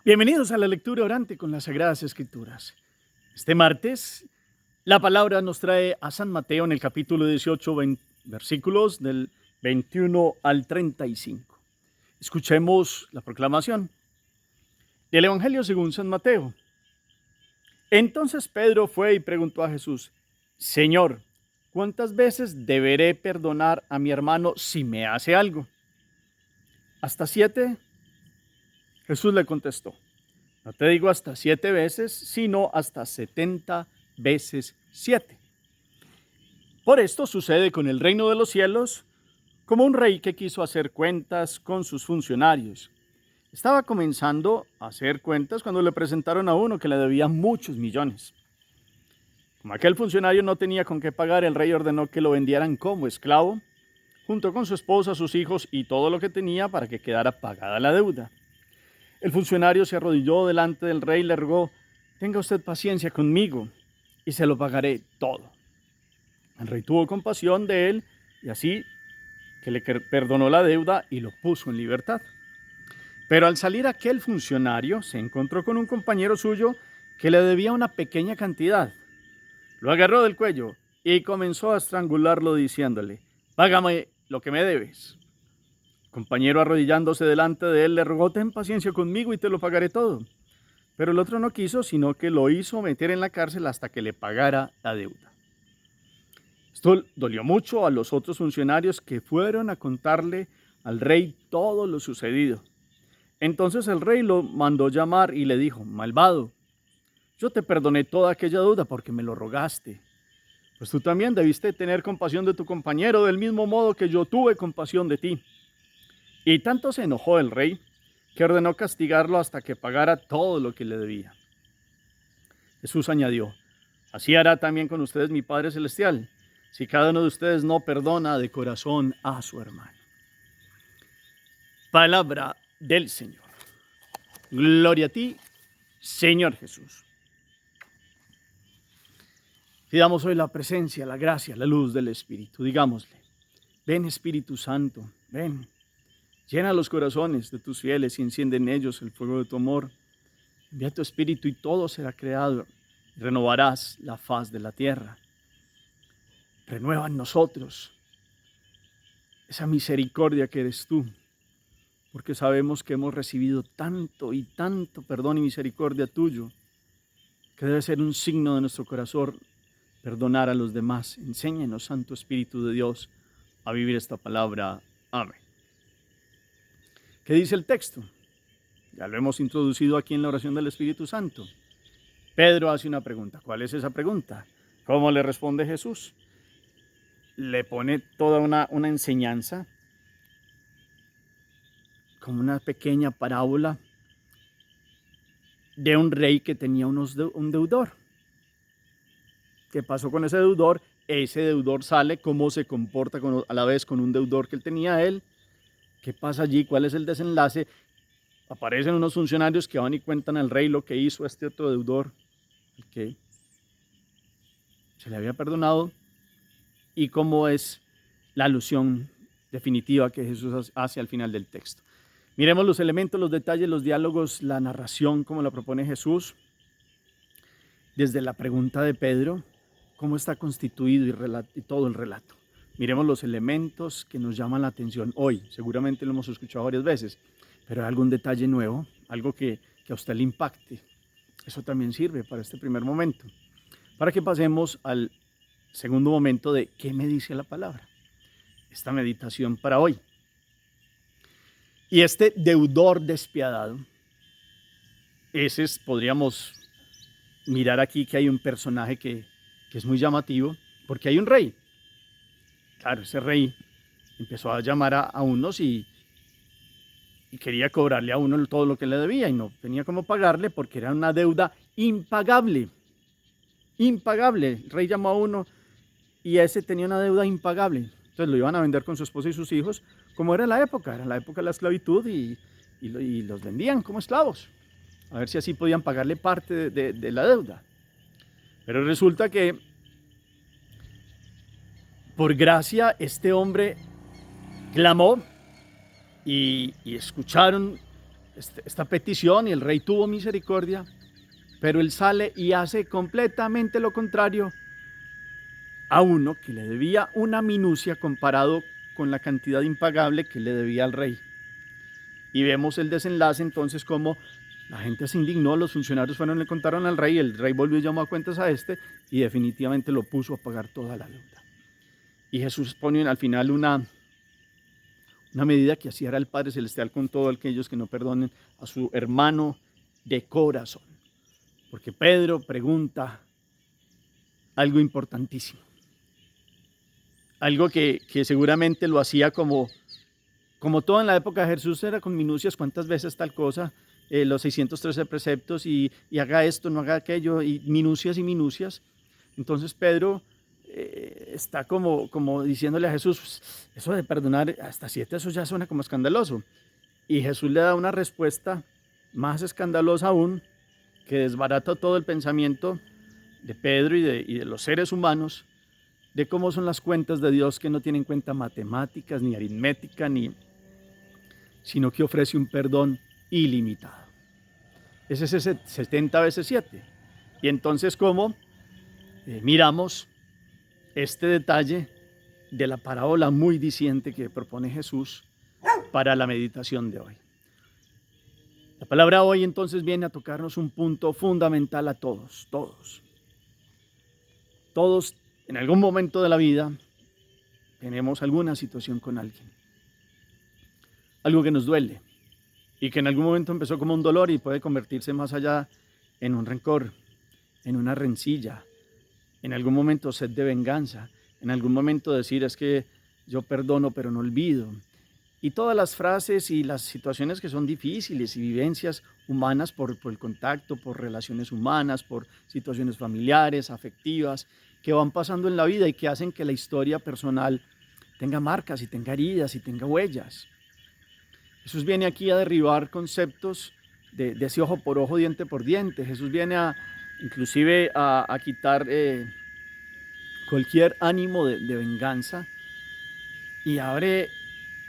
Bienvenidos a la lectura orante con las Sagradas Escrituras. Este martes, la palabra nos trae a San Mateo en el capítulo 18, versículos del 21 al 35. Escuchemos la proclamación del Evangelio según San Mateo. Entonces Pedro fue y preguntó a Jesús: Señor, ¿cuántas veces deberé perdonar a mi hermano si me hace algo? ¿Hasta 7? Jesús le contestó: no te digo hasta 7 veces, sino hasta 70 veces 7. Por esto sucede con el reino de los cielos como un rey que quiso hacer cuentas con sus funcionarios. Estaba comenzando a hacer cuentas cuando le presentaron a uno que le debía muchos millones. Como aquel funcionario no tenía con qué pagar, el rey ordenó que lo vendieran como esclavo, junto con su esposa, sus hijos y todo lo que tenía para que quedara pagada la deuda. El funcionario se arrodilló delante del rey y le rogó: tenga usted paciencia conmigo y se lo pagaré todo. El rey tuvo compasión de él y así que le perdonó la deuda y lo puso en libertad. Pero al salir aquel funcionario se encontró con un compañero suyo que le debía una pequeña cantidad. Lo agarró del cuello y comenzó a estrangularlo diciéndole: págame lo que me debes. Compañero, arrodillándose delante de él, le rogó: ten paciencia conmigo y te lo pagaré todo. Pero el otro no quiso, sino que lo hizo meter en la cárcel hasta que le pagara la deuda. Esto dolió mucho a los otros funcionarios, que fueron a contarle al rey todo lo sucedido. Entonces el rey lo mandó llamar y le dijo: malvado, yo te perdoné toda aquella deuda porque me lo rogaste. Pues tú también debiste tener compasión de tu compañero, del mismo modo que yo tuve compasión de ti. Y tanto se enojó el rey que ordenó castigarlo hasta que pagara todo lo que le debía. Jesús añadió: así hará también con ustedes mi Padre Celestial, si cada uno de ustedes no perdona de corazón a su hermano. Palabra del Señor. Gloria a ti, Señor Jesús. Pidamos hoy la presencia, la gracia, la luz del Espíritu. Digámosle: ven, Espíritu Santo, ven. Llena los corazones de tus fieles y enciende en ellos el fuego de tu amor. Envía tu Espíritu y todo será creado y renovarás la faz de la tierra. Renueva en nosotros esa misericordia que eres tú, porque sabemos que hemos recibido tanto y tanto perdón y misericordia tuyo, que debe ser un signo de nuestro corazón perdonar a los demás. Enséñanos, Santo Espíritu de Dios, a vivir esta palabra. Amén. ¿Qué dice el texto? Ya lo hemos introducido aquí en la oración del Espíritu Santo. Pedro hace una pregunta. ¿Cuál es esa pregunta? ¿Cómo le responde Jesús? Le pone toda una enseñanza, como una pequeña parábola de un rey que tenía un deudor. ¿Qué pasó con ese deudor? Ese deudor sale, cómo se comporta a la vez con un deudor que él tenía él. ¿Qué pasa allí? ¿Cuál es el desenlace? Aparecen unos funcionarios que van y cuentan al rey lo que hizo este otro deudor, el que se le había perdonado, y cómo es la alusión definitiva que Jesús hace al final del texto. Miremos los elementos, los detalles, los diálogos, la narración, como la propone Jesús. Desde la pregunta de Pedro, cómo está constituido y todo el relato. Miremos los elementos que nos llaman la atención hoy. Seguramente lo hemos escuchado varias veces, pero hay algún detalle nuevo, algo que a usted le impacte. Eso también sirve para este primer momento. Para que pasemos al segundo momento de ¿qué me dice la palabra? Esta meditación para hoy. Y este deudor despiadado, podríamos mirar aquí que hay un personaje que es muy llamativo, porque hay un rey. Claro, ese rey empezó a llamar a unos y quería cobrarle a uno todo lo que le debía y no tenía cómo pagarle porque era una deuda impagable. Impagable. El rey llamó a uno y ese tenía una deuda impagable. Entonces lo iban a vender con su esposa y sus hijos, como era la época de la esclavitud, y los vendían como esclavos, a ver si así podían pagarle parte de la deuda. Pero resulta que por gracia este hombre clamó y escucharon esta petición y el rey tuvo misericordia, pero él sale y hace completamente lo contrario a uno que le debía una minucia comparado con la cantidad impagable que le debía al rey. Y vemos el desenlace entonces como la gente se indignó, los funcionarios fueron y le contaron al rey, el rey volvió y llamó a cuentas a este y definitivamente lo puso a pagar toda la deuda. Y Jesús pone al final una medida que así hará el Padre Celestial con todos aquellos que no perdonen a su hermano de corazón. Porque Pedro pregunta algo importantísimo. Algo que seguramente lo hacía como todo en la época de Jesús, era con minucias, cuántas veces tal cosa, los 613 preceptos y haga esto, no haga aquello, y minucias y minucias. Entonces Pedro está como diciéndole a Jesús, eso de perdonar hasta 7, eso ya suena como escandaloso. Y Jesús le da una respuesta más escandalosa aún, que desbarata todo el pensamiento de Pedro y de los seres humanos, de cómo son las cuentas de Dios, que no tienen en cuenta matemáticas, ni aritmética, sino que ofrece un perdón ilimitado. Ese es ese 70 veces 7. Y entonces, ¿cómo miramos este detalle de la parábola muy diciente que propone Jesús para la meditación de hoy? La palabra hoy entonces viene a tocarnos un punto fundamental a todos. Todos en algún momento de la vida tenemos alguna situación con alguien. Algo que nos duele y que en algún momento empezó como un dolor y puede convertirse más allá en un rencor, en una rencilla, en algún momento sed de venganza, en algún momento decir es que yo perdono pero no olvido. Y todas las frases y las situaciones que son difíciles y vivencias humanas por el contacto, por relaciones humanas, por situaciones familiares, afectivas, que van pasando en la vida y que hacen que la historia personal tenga marcas y tenga heridas y tenga huellas. Jesús viene aquí a derribar conceptos de ese ojo por ojo, diente por diente. Jesús viene inclusive a quitar cualquier ánimo de venganza y abre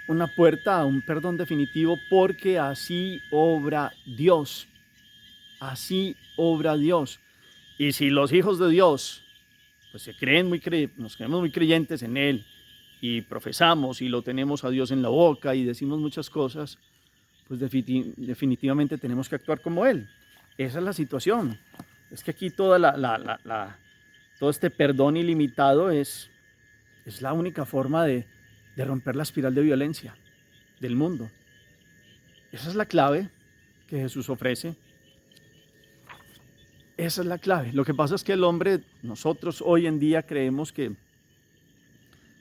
una puerta a un perdón definitivo, porque así obra Dios. Así obra Dios. Y si los hijos de Dios pues nos creemos muy creyentes en Él y profesamos y lo tenemos a Dios en la boca y decimos muchas cosas, pues definitivamente tenemos que actuar como Él. Esa es la situación. Es que aquí todo este perdón ilimitado es la única forma de romper la espiral de violencia del mundo. Esa es la clave que Jesús ofrece. Esa es la clave. Lo que pasa es que el hombre, nosotros hoy en día creemos que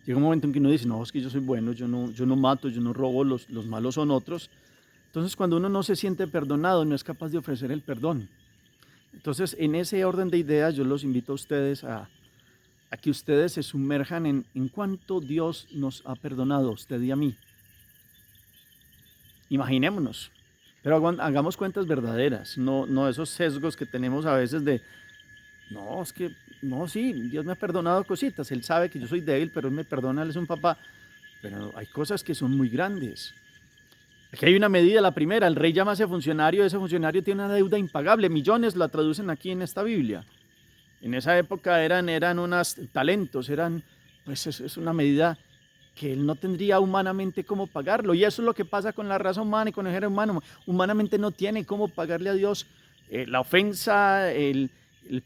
llega un momento en que uno dice, no, es que yo soy bueno, yo no mato, yo no robo, los malos son otros. Entonces cuando uno no se siente perdonado, no es capaz de ofrecer el perdón. Entonces en ese orden de ideas yo los invito a ustedes a que ustedes se sumerjan en cuánto Dios nos ha perdonado, a usted y a mí. Imaginémonos, pero hagamos cuentas verdaderas, no esos sesgos que tenemos a veces de, sí, Dios me ha perdonado cositas, Él sabe que yo soy débil, pero Él me perdona, Él es un papá, pero hay cosas que son muy grandes. Aquí hay una medida, la primera, el rey llama a ese funcionario tiene una deuda impagable, millones la traducen aquí en esta Biblia. En esa época eran unos talentos, pues es una medida que él no tendría humanamente cómo pagarlo. Y eso es lo que pasa con la raza humana y con el género humano. Humanamente no tiene cómo pagarle a Dios la ofensa, el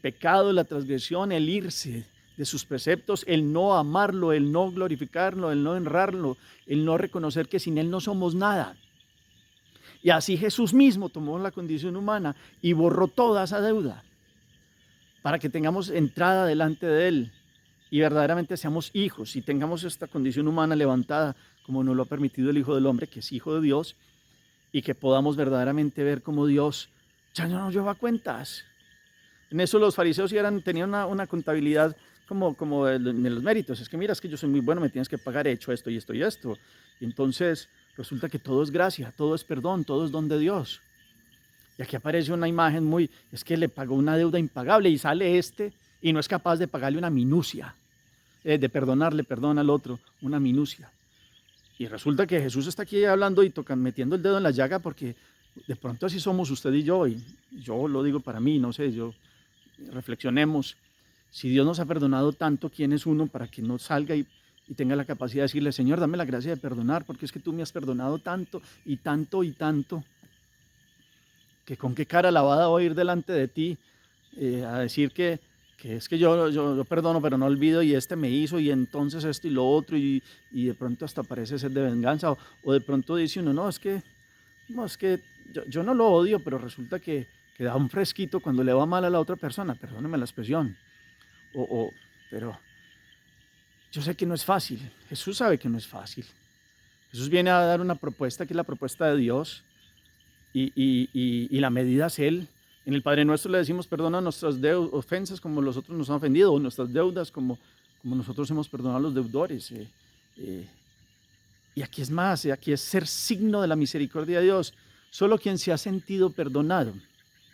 pecado, la transgresión, el irse de sus preceptos, el no amarlo, el no glorificarlo, el no honrarlo, el no reconocer que sin Él no somos nada. Y así Jesús mismo tomó la condición humana y borró toda esa deuda, para que tengamos entrada delante de Él y verdaderamente seamos hijos y tengamos esta condición humana levantada como nos lo ha permitido el Hijo del Hombre, que es Hijo de Dios, y que podamos verdaderamente ver cómo Dios ya no nos lleva cuentas. En eso los fariseos tenían una contabilidad como de los méritos. Es que mira, es que yo soy muy bueno, me tienes que pagar, he hecho esto y esto y esto. Y entonces resulta que todo es gracia, todo es perdón, todo es don de Dios. Y aquí aparece una imagen es que le pagó una deuda impagable y sale y no es capaz de pagarle una minucia, de perdonarle, perdona al otro, una minucia. Y resulta que Jesús está aquí hablando y metiendo el dedo en la llaga porque De pronto así somos usted y yo lo digo para mí, no sé, reflexionemos. Si Dios nos ha perdonado tanto, ¿quién es uno para que no salga y tenga la capacidad de decirle, Señor, dame la gracia de perdonar, porque es que tú me has perdonado tanto y tanto y tanto, que con qué cara lavada voy a ir delante de ti a decir que es que yo perdono, pero no olvido, y este me hizo, y entonces esto y lo otro, y de pronto hasta parece ser de venganza, o de pronto dice uno, no, es que yo no lo odio, pero resulta que da un fresquito cuando le va mal a la otra persona, perdóneme la expresión, pero yo sé que no es fácil, Jesús sabe que no es fácil. Jesús viene a dar una propuesta que es la propuesta de Dios, y la medida es Él. En el Padre Nuestro le decimos, perdona nuestras ofensas como los otros nos han ofendido, o nuestras deudas como nosotros hemos perdonado a los deudores. Y aquí es más, aquí es ser signo de la misericordia de Dios. Solo quien se ha sentido perdonado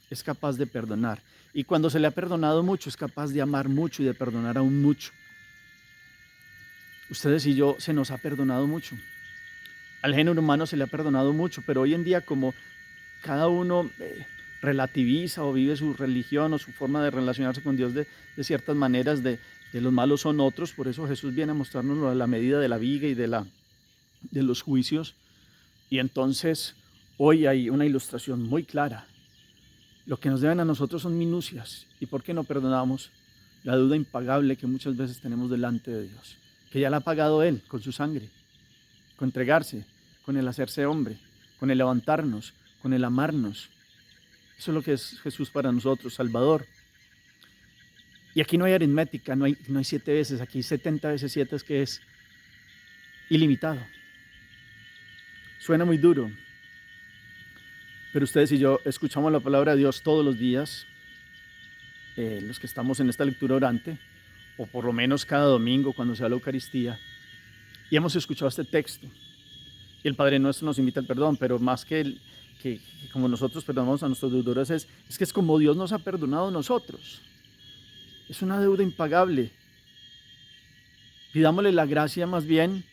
es capaz de perdonar. Y cuando se le ha perdonado mucho, es capaz de amar mucho y de perdonar aún mucho. Ustedes y yo se nos ha perdonado mucho. Al género humano se le ha perdonado mucho, pero hoy en día como cada uno relativiza o vive su religión o su forma de relacionarse con Dios de ciertas maneras, de los malos son otros, por eso Jesús viene a mostrarnos la medida de la viga y de los juicios. Y entonces hoy hay una ilustración muy clara. Lo que nos deben a nosotros son minucias. ¿Y por qué no perdonamos? La deuda impagable que muchas veces tenemos delante de Dios, que ya la ha pagado Él con su sangre, con entregarse, con el hacerse hombre, con el levantarnos, con el amarnos. Eso es lo que es Jesús para nosotros, Salvador. Y aquí no hay aritmética, no hay 7 veces, aquí 70 veces 7 es que es ilimitado. Suena muy duro, pero ustedes y yo escuchamos la palabra de Dios todos los días, los que estamos en esta lectura orante, o por lo menos cada domingo cuando se da la Eucaristía, y hemos escuchado este texto. Y el Padre Nuestro nos invita al perdón, pero más que como nosotros perdonamos a nuestros deudores, es que es como Dios nos ha perdonado a nosotros. Es una deuda impagable. Pidámosle la gracia más bien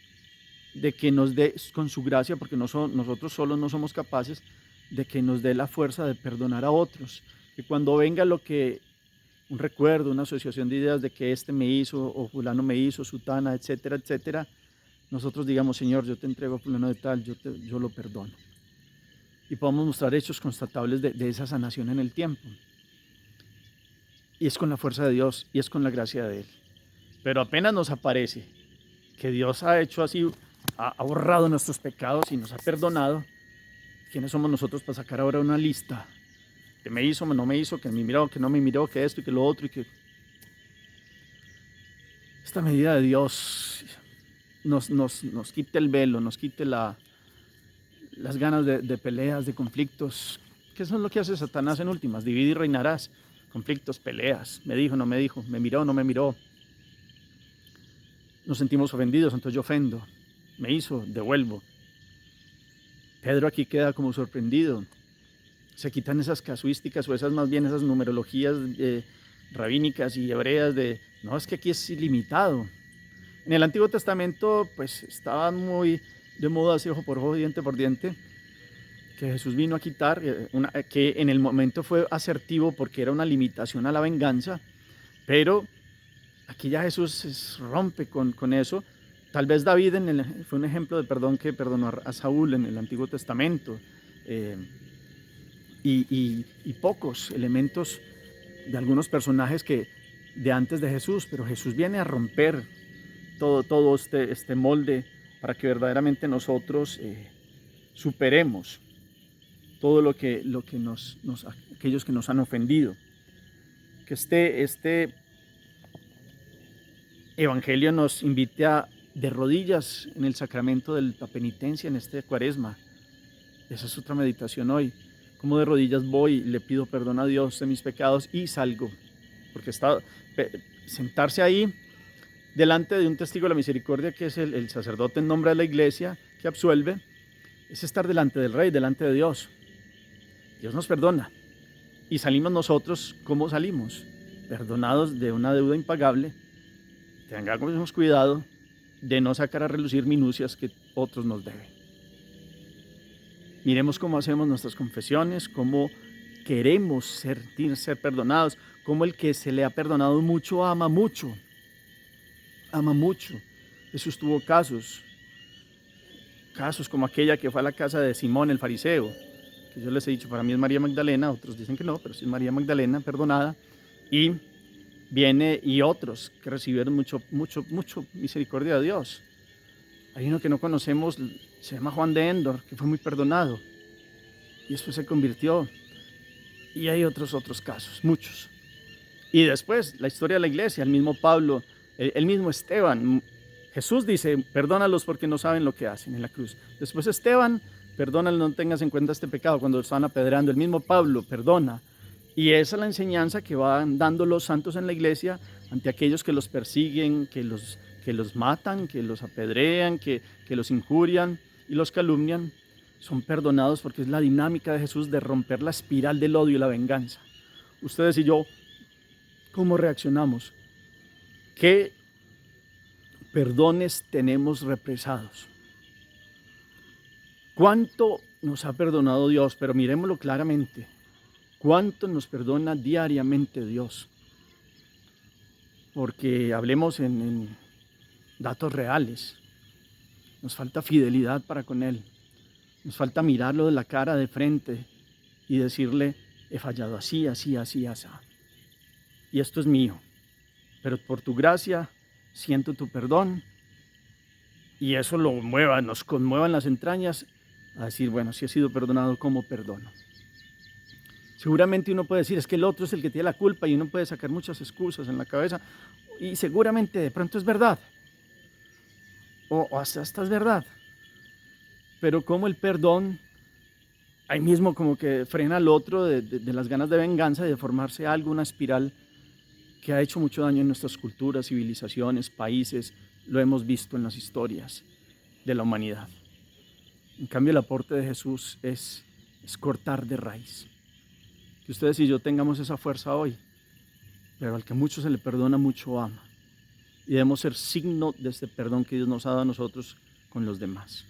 de que nos dé con su gracia, porque nosotros solos no somos capaces, de que nos dé la fuerza de perdonar a otros. Que cuando venga un recuerdo, una asociación de ideas de que este me hizo, o fulano me hizo, sutana, etcétera, etcétera, nosotros digamos, Señor, yo te entrego a fulano de tal, yo lo perdono. Y podamos mostrar hechos constatables de esa sanación en el tiempo. Y es con la fuerza de Dios y es con la gracia de Él. Pero apenas nos aparece que Dios ha hecho así, ha borrado nuestros pecados y nos ha perdonado, ¿quiénes somos nosotros para sacar ahora una lista? Que me hizo, no me hizo, que me miró, que no me miró, que esto y que lo otro, y que esta medida de Dios nos quite el velo, nos quite las ganas de peleas, de conflictos, que eso es lo que hace Satanás en últimas, divide y reinarás, conflictos, peleas, me dijo, no me dijo, me miró, no me miró, nos sentimos ofendidos, entonces yo ofendo, me hizo, devuelvo. Pedro aquí queda como sorprendido, se quitan esas casuísticas o esas más bien esas numerologías rabínicas y hebreas no, es que aquí es ilimitado. En el Antiguo Testamento pues estaban muy de moda así ojo por ojo, diente por diente, que Jesús vino a quitar, que en el momento fue asertivo porque era una limitación a la venganza, pero aquí ya Jesús rompe con eso. Tal vez David fue un ejemplo de perdón que perdonó a Saúl en el Antiguo Testamento, y pocos elementos de algunos personajes que de antes de Jesús, pero Jesús viene a romper todo este molde para que verdaderamente nosotros superemos todo lo que aquellos que nos han ofendido. Que este evangelio nos invite a de rodillas en el sacramento de la penitencia en este Cuaresma. Esa es otra meditación hoy. Como de rodillas voy, le pido perdón a Dios de mis pecados y salgo. Porque sentarse ahí delante de un testigo de la misericordia, que es el sacerdote en nombre de la iglesia, que absuelve, es estar delante del Rey, delante de Dios. Dios nos perdona. Y salimos nosotros, ¿cómo salimos? Perdonados de una deuda impagable. Tengamos cuidado de no sacar a relucir minucias que otros nos deben. Miremos cómo hacemos nuestras confesiones, cómo queremos ser perdonados, cómo el que se le ha perdonado mucho ama mucho, ama mucho. Jesús tuvo casos como aquella que fue a la casa de Simón el fariseo, que yo les he dicho, para mí es María Magdalena, otros dicen que no, pero sí es María Magdalena, perdonada, y viene y otros que recibieron mucho misericordia de Dios. Hay uno que no conocemos, se llama Juan de Endor, que fue muy perdonado, y después se convirtió, y hay otros casos, muchos. Y después, la historia de la iglesia, el mismo Pablo, el mismo Esteban. Jesús dice, perdónalos porque no saben lo que hacen en la cruz. Después Esteban, perdónalos, no tengas en cuenta este pecado. Cuando lo estaban apedreando, el mismo Pablo, perdona. Y esa es la enseñanza que van dando los santos en la iglesia ante aquellos que los persiguen, que los matan, que los apedrean, que los injurian y los calumnian. Son perdonados porque es la dinámica de Jesús de romper la espiral del odio y la venganza. Ustedes y yo, ¿cómo reaccionamos? ¿Qué perdones tenemos represados? ¿Cuánto nos ha perdonado Dios? Pero miremoslo claramente. ¿Cuánto nos perdona diariamente Dios? Porque hablemos en datos reales. Nos falta fidelidad para con Él. Nos falta mirarlo de la cara de frente y decirle, he fallado así, así, así, así. Y esto es mío. Pero por tu gracia siento tu perdón, y eso nos conmueva en las entrañas a decir, bueno, si he sido perdonado, ¿cómo perdono? Seguramente uno puede decir, es que el otro es el que tiene la culpa, y uno puede sacar muchas excusas en la cabeza, y seguramente de pronto es verdad, o hasta es verdad, pero como el perdón, ahí mismo como que frena al otro de las ganas de venganza y de formarse algo, una espiral que ha hecho mucho daño en nuestras culturas, civilizaciones, países. Lo hemos visto en las historias de la humanidad. En cambio, el aporte de Jesús es cortar de raíz. Que ustedes y yo tengamos esa fuerza hoy, pero al que mucho se le perdona, mucho ama. Y debemos ser signo de este perdón que Dios nos ha dado a nosotros con los demás.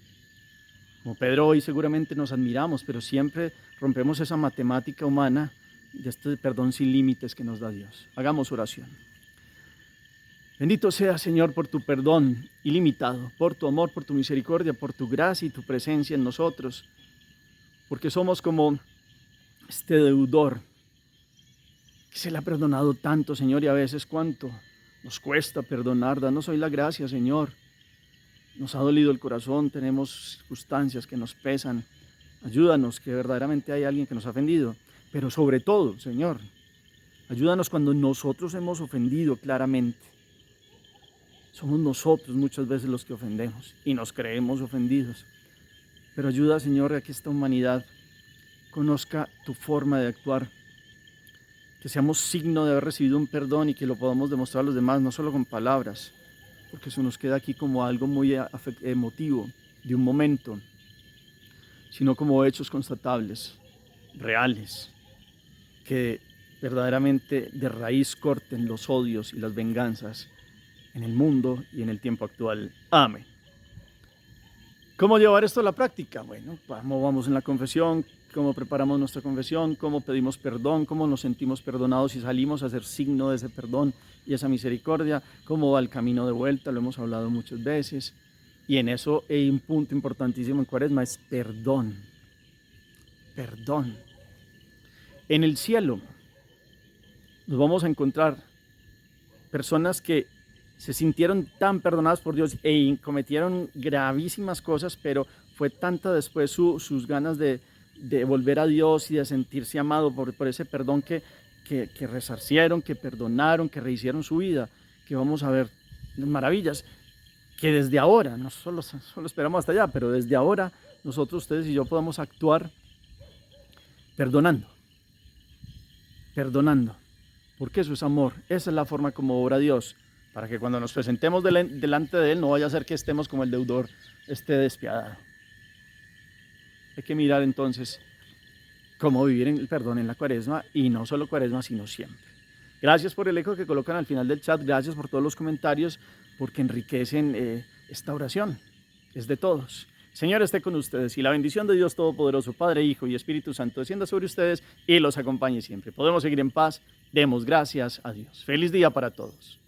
Como Pedro, hoy seguramente nos admiramos, pero siempre rompemos esa matemática humana de este perdón sin límites que nos da Dios. Hagamos oración. Bendito sea, Señor, por tu perdón ilimitado, por tu amor, por tu misericordia, por tu gracia y tu presencia en nosotros, porque somos como este deudor que se le ha perdonado tanto, Señor, y a veces cuánto nos cuesta perdonar. Danos hoy la gracia, Señor. Nos ha dolido el corazón, tenemos circunstancias que nos pesan. Ayúdanos, que verdaderamente hay alguien que nos ha ofendido. Pero sobre todo, Señor, ayúdanos cuando nosotros hemos ofendido claramente. Somos nosotros muchas veces los que ofendemos y nos creemos ofendidos. Pero ayuda, Señor, a que esta humanidad conozca tu forma de actuar, que seamos signo de haber recibido un perdón y que lo podamos demostrar a los demás, no solo con palabras, porque eso nos queda aquí como algo muy emotivo, de un momento, sino como hechos constatables, reales, que verdaderamente de raíz corten los odios y las venganzas en el mundo y en el tiempo actual. Amén. ¿Cómo llevar esto a la práctica? Bueno, cómo vamos en la confesión, cómo preparamos nuestra confesión, cómo pedimos perdón, cómo nos sentimos perdonados y salimos a hacer signo de ese perdón y esa misericordia, cómo va el camino de vuelta, lo hemos hablado muchas veces. Y en eso hay un punto importantísimo en Cuaresma, es perdón. Perdón. En el cielo nos vamos a encontrar personas que se sintieron tan perdonadas por Dios e cometieron gravísimas cosas, pero fue tanta después sus ganas de volver a Dios y de sentirse amado por ese perdón que resarcieron, que perdonaron, que rehicieron su vida, que vamos a ver maravillas, que desde ahora, no solo esperamos hasta allá, pero desde ahora nosotros, ustedes y yo podamos actuar perdonando, porque eso es amor. Esa es la forma como obra Dios, para que cuando nos presentemos delante de Él no vaya a ser que estemos como el deudor despiadado. Hay que mirar entonces cómo vivir en el perdón en la Cuaresma, y no solo Cuaresma, sino siempre. Gracias por el eco que colocan al final del chat, gracias por todos los comentarios, porque enriquecen esta oración, es de todos. Señor esté con ustedes y la bendición de Dios Todopoderoso, Padre, Hijo y Espíritu Santo, descienda sobre ustedes y los acompañe siempre. Podemos seguir en paz. Demos gracias a Dios. Feliz día para todos.